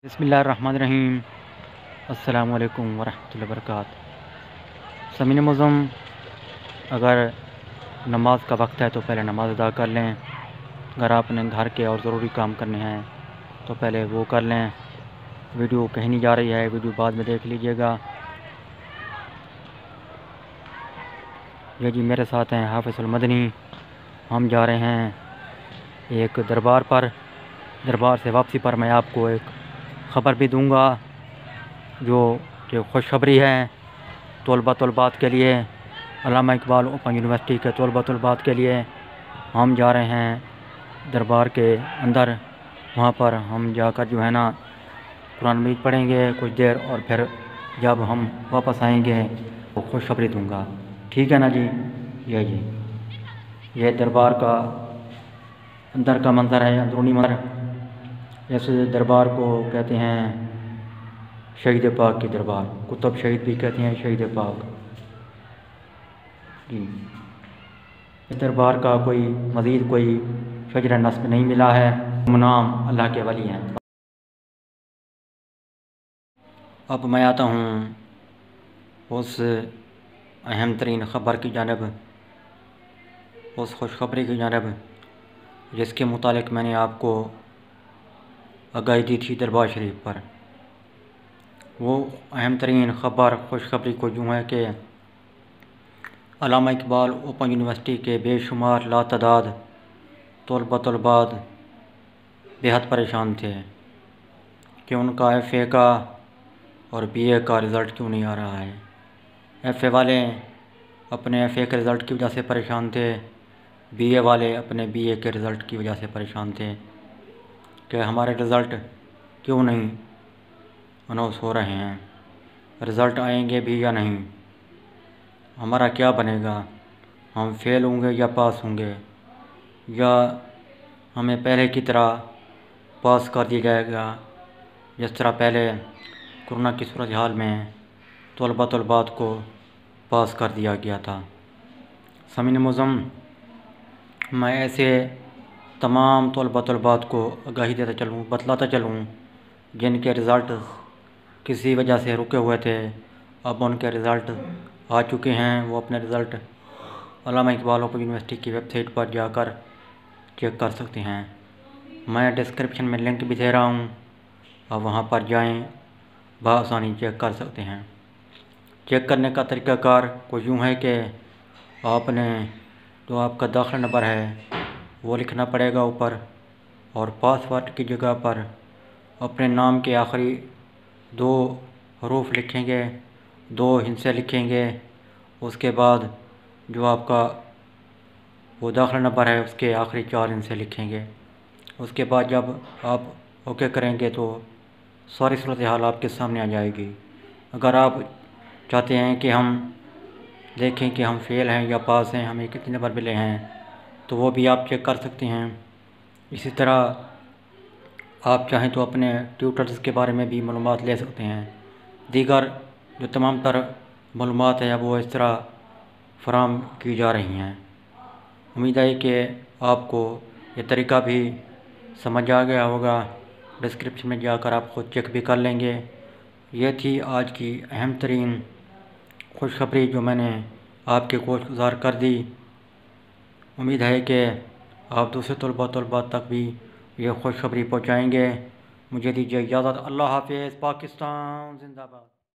بسم اللہ الرحمن الرحیم۔ السلام علیکم ورحمۃ اللہ وبرکاتہ۔ سامعین معظم، اگر نماز کا وقت ہے تو پہلے نماز ادا کر لیں۔ اگر آپ نے گھر کے اور ضروری کام کرنے ہیں تو پہلے وہ کر لیں۔ ویڈیو کہیں نہیں جا رہی ہے، ویڈیو بعد میں دیکھ لیجئے گا۔ یہ جی میرے ساتھ ہیں حافظ المدنی۔ ہم جا رہے ہیں ایک دربار پر۔ دربار سے واپسی پر میں آپ کو ایک خبر بھی دوں گا جو کہ خوشخبری ہے طلبات کے لیے، علامہ اقبال اوپن یونیورسٹی کے طلبات کے لیے۔ ہم جا رہے ہیں دربار کے اندر، وہاں پر ہم جا کر جو ہے نا قرآن مجید پڑھیں گے کچھ دیر، اور پھر جب ہم واپس آئیں گے تو خوشخبری دوں گا، ٹھیک ہے نا جی؟ یہ دربار کا اندر کا منظر ہے، اندرونی منظر۔ اس دربار کو کہتے ہیں شہید پاک کی دربار، کتب شہید بھی کہتے ہیں شہید پاک جی۔ اس دربار کا مزید کوئی شجرہ نصب نہیں ملا ہے، نام اللہ کے ولی ہیں۔ اب میں آتا ہوں اس اہم ترین خبر کی جانب، اس خوشخبری کی جانب جس کے متعلق میں نے آپ کو آگاہی دی تھی دربار شریف پر۔ وہ اہم ترین خبر خوشخبری کو یوں ہے کہ علامہ اقبال اوپن یونیورسٹی کے بے شمار لاتعداد طلبات بے حد پریشان تھے کہ ان کا ایف اے کا اور بی اے کا رزلٹ کیوں نہیں آ رہا ہے۔ ایف اے والے اپنے ایف اے کے رزلٹ کی وجہ سے پریشان تھے، بی اے والے اپنے بی اے کے رزلٹ کی وجہ سے پریشان تھے کہ ہمارے رزلٹ کیوں نہیں اناؤنس ہو رہے ہیں، رزلٹ آئیں گے بھی یا نہیں، ہمارا کیا بنے گا، ہم فیل ہوں گے یا پاس ہوں گے، یا ہمیں پہلے کی طرح پاس کر دیا جائے گا جس طرح پہلے کورونا کی صورتحال میں طلبات کو پاس کر دیا گیا تھا۔ سامعین معظم، میں ایسے تمام طلبات کو آگاہی بتلاتا چلوں جن کے رزلٹ کسی وجہ سے رکے ہوئے تھے، اب ان کے رزلٹ آ چکے ہیں۔ وہ اپنے رزلٹ علامہ اقبال اوپن یونیورسٹی کی ویب سائٹ پر جا کر چیک کر سکتے ہیں۔ میں ڈسکرپشن میں لنک بھی دے رہا ہوں، آپ وہاں پر جائیں، بآسانی چیک کر سکتے ہیں۔ چیک کرنے کا طریقہ کار کچھ یوں ہے کہ آپ نے جو آپ کا داخلہ نمبر ہے وہ لکھنا پڑے گا اوپر، اور پاس ورڈ کی جگہ پر اپنے نام کے آخری 2 حروف لکھیں گے، 2 ہندسے لکھیں گے۔ اس کے بعد جو آپ کا وہ داخلہ نمبر ہے اس کے آخری 4 ہندسے لکھیں گے۔ اس کے بعد جب آپ اوکے کریں گے تو ساری صورتحال آپ کے سامنے آ جائے گی۔ اگر آپ چاہتے ہیں کہ ہم دیکھیں کہ ہم فیل ہیں یا پاس ہیں، ہمیں کتنے نمبر ملے ہیں، تو وہ بھی آپ چیک کر سکتے ہیں۔ اسی طرح آپ چاہیں تو اپنے ٹیوٹرز کے بارے میں بھی معلومات لے سکتے ہیں۔ دیگر جو تمام تر معلومات ہیں وہ اس طرح فراہم کی جا رہی ہیں۔ امید ہے کہ آپ کو یہ طریقہ بھی سمجھ آ گیا ہوگا، ڈسکرپشن میں جا کر آپ خود چیک بھی کر لیں گے۔ یہ تھی آج کی اہم ترین خوشخبری جو میں نے آپ کے گوش گزار کر دی۔ امید ہے کہ آپ دوسرے طلبات تک بھی یہ خوشخبری پہنچائیں گے۔ مجھے دیجیے اجازت، اللہ حافظ، پاکستان زندہ باد۔